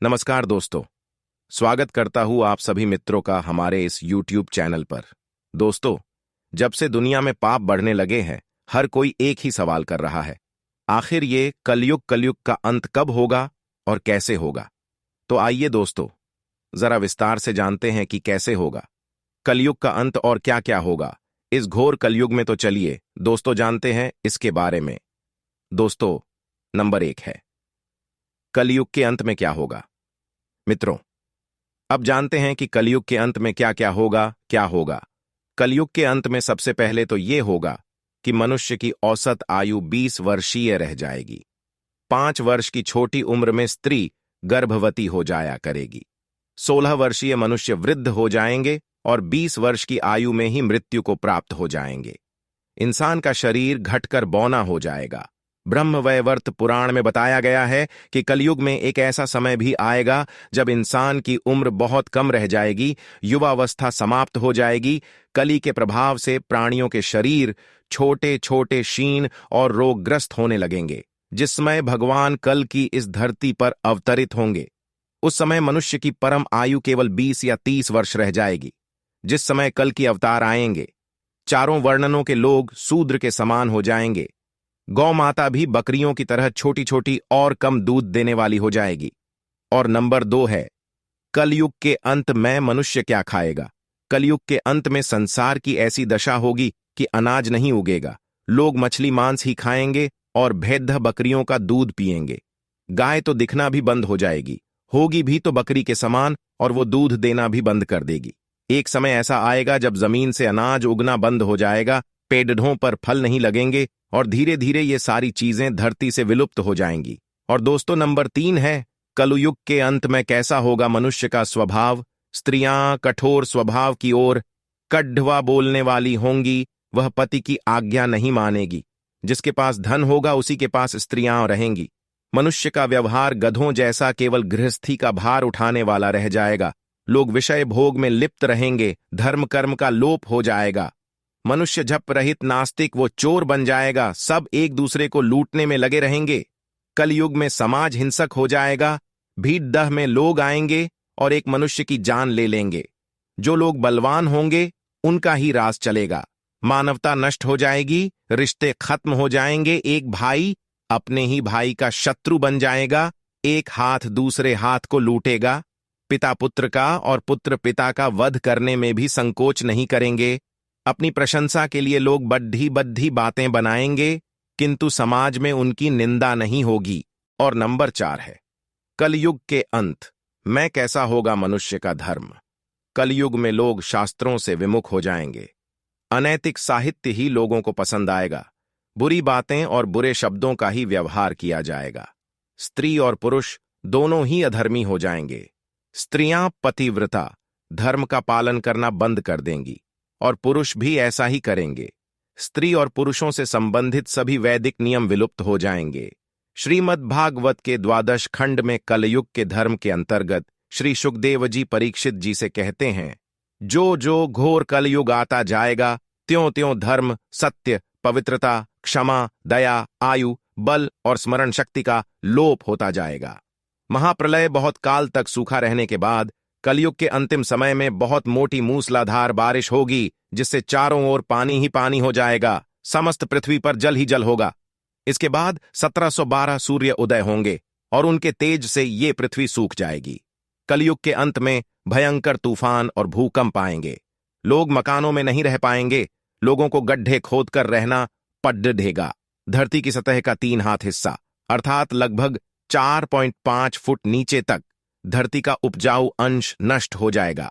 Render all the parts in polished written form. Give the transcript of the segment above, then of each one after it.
नमस्कार दोस्तों। स्वागत करता हूं आप सभी मित्रों का हमारे इस YouTube चैनल पर। दोस्तों, जब से दुनिया में पाप बढ़ने लगे हैं, हर कोई एक ही सवाल कर रहा है, आखिर ये कलयुग का अंत कब होगा और कैसे होगा। तो आइए दोस्तों, जरा विस्तार से जानते हैं कि कैसे होगा कलयुग का अंत और क्या क्या होगा इस घोर कलयुग में। तो चलिए दोस्तों, जानते हैं इसके बारे में। दोस्तों, नंबर 1 है कलयुग के अंत में क्या होगा। मित्रों, अब जानते हैं कि कलयुग के अंत में क्या क्या होगा। कलयुग के अंत में सबसे पहले तो ये होगा कि मनुष्य की औसत आयु 20 वर्षीय रह जाएगी। 5 वर्ष की छोटी उम्र में स्त्री गर्भवती हो जाया करेगी। 16 वर्षीय मनुष्य वृद्ध हो जाएंगे और 20 वर्ष की आयु में ही मृत्यु को प्राप्त हो जाएंगे। इंसान का शरीर घटकर बौना हो जाएगा। ब्रह्मवैवर्त पुराण में बताया गया है कि कलयुग में एक ऐसा समय भी आएगा जब इंसान की उम्र बहुत कम रह जाएगी, युवावस्था समाप्त हो जाएगी। कली के प्रभाव से प्राणियों के शरीर छोटे छोटे, क्षीण और रोगग्रस्त होने लगेंगे। जिस समय भगवान कल की इस धरती पर अवतरित होंगे, उस समय मनुष्य की परम आयु केवल 20 या 30 वर्ष रह जाएगी। जिस समय कल की अवतार आएंगे, चारों वर्णनों के लोग शूद्र के समान हो जाएंगे। गौ माता भी बकरियों की तरह छोटी छोटी और कम दूध देने वाली हो जाएगी। और नंबर 2 है कलयुग के अंत में मनुष्य क्या खाएगा। कलयुग के अंत में संसार की ऐसी दशा होगी कि अनाज नहीं उगेगा। लोग मछली मांस ही खाएंगे और भेद्ध बकरियों का दूध पिएंगे। गाय तो दिखना भी बंद हो जाएगी, होगी भी तो बकरी के समान, और वो दूध देना भी बंद कर देगी। एक समय ऐसा आएगा जब जमीन से अनाज उगना बंद हो जाएगा, पेड़ों पर फल नहीं लगेंगे और धीरे धीरे ये सारी चीजें धरती से विलुप्त हो जाएंगी। और दोस्तों, नंबर 3 है कलयुग के अंत में कैसा होगा मनुष्य का स्वभाव। स्त्रियां कठोर स्वभाव की ओर कड़वा बोलने वाली होंगी। वह पति की आज्ञा नहीं मानेगी। जिसके पास धन होगा उसी के पास स्त्रियां रहेंगी। मनुष्य का व्यवहार गधों जैसा केवल गृहस्थी का भार उठाने वाला रह जाएगा। लोग विषय भोग में लिप्त रहेंगे। धर्म कर्म का लोप हो जाएगा। मनुष्य जप रहित नास्तिक वो चोर बन जाएगा। सब एक दूसरे को लूटने में लगे रहेंगे। कलयुग में समाज हिंसक हो जाएगा। भीड़ दह में लोग आएंगे और एक मनुष्य की जान ले लेंगे। जो लोग बलवान होंगे उनका ही राज चलेगा। मानवता नष्ट हो जाएगी। रिश्ते खत्म हो जाएंगे। एक भाई अपने ही भाई का शत्रु बन जाएगा। एक हाथ दूसरे हाथ को लूटेगा। पिता पुत्र का और पुत्र पिता का वध करने में भी संकोच नहीं करेंगे। अपनी प्रशंसा के लिए लोग बड्ढी बड्ढी बातें बनाएंगे, किंतु समाज में उनकी निंदा नहीं होगी। और नंबर 4 है कलयुग के अंत में कैसा होगा मनुष्य का धर्म। कलयुग में लोग शास्त्रों से विमुख हो जाएंगे। अनैतिक साहित्य ही लोगों को पसंद आएगा। बुरी बातें और बुरे शब्दों का ही व्यवहार किया जाएगा। स्त्री और पुरुष दोनों ही अधर्मी हो जाएंगे। स्त्रियां पतिव्रता धर्म का पालन करना बंद कर देंगी और पुरुष भी ऐसा ही करेंगे। स्त्री और पुरुषों से संबंधित सभी वैदिक नियम विलुप्त हो जाएंगे। श्रीमद् भागवत के 12 खंड में कलयुग के धर्म के अंतर्गत श्री सुखदेव जी परीक्षित जी से कहते हैं, जो जो घोर कलयुग आता जाएगा, त्यों त्यों धर्म, सत्य, पवित्रता, क्षमा, दया, आयु, बल और स्मरण शक्ति का लोप होता जाएगा। महाप्रलय बहुत काल तक सूखा रहने के बाद कलयुग के अंतिम समय में बहुत मोटी मूसलाधार बारिश होगी, जिससे चारों ओर पानी ही पानी हो जाएगा। समस्त पृथ्वी पर जल ही जल होगा। इसके बाद 1712 सूर्य उदय होंगे और उनके तेज से ये पृथ्वी सूख जाएगी। कलयुग के अंत में भयंकर तूफान और भूकंप आएंगे। लोग मकानों में नहीं रह पाएंगे। लोगों को गड्ढे खोदकर रहना पड़ देगा। धरती की सतह का 3 हाथ हिस्सा अर्थात लगभग 4.5 फुट नीचे तक धरती का उपजाऊ अंश नष्ट हो जाएगा।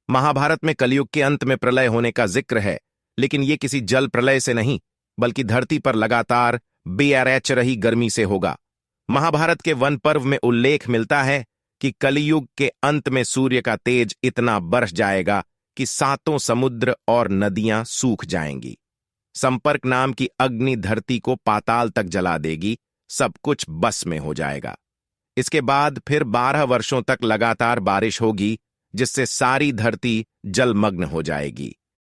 महाभारत में कलयुग के अंत में प्रलय होने का जिक्र है, लेकिन यह किसी जल प्रलय से नहीं, बल्कि धरती पर लगातार बेरहच रही गर्मी से होगा। महाभारत के वन पर्व में उल्लेख मिलता है कि कलयुग के अंत में सूर्य का तेज इतना बरस जाएगा कि 7 समुद्र और नदियां सूख जाएंगी। संपर्क नाम की अग्नि धरती को पाताल तक जला देगी। सब कुछ बस में हो जाएगा। इसके बाद फिर 12 वर्षों तक लगातार बारिश होगी, जिससे सारी धरती जलमग्न हो जाएगी।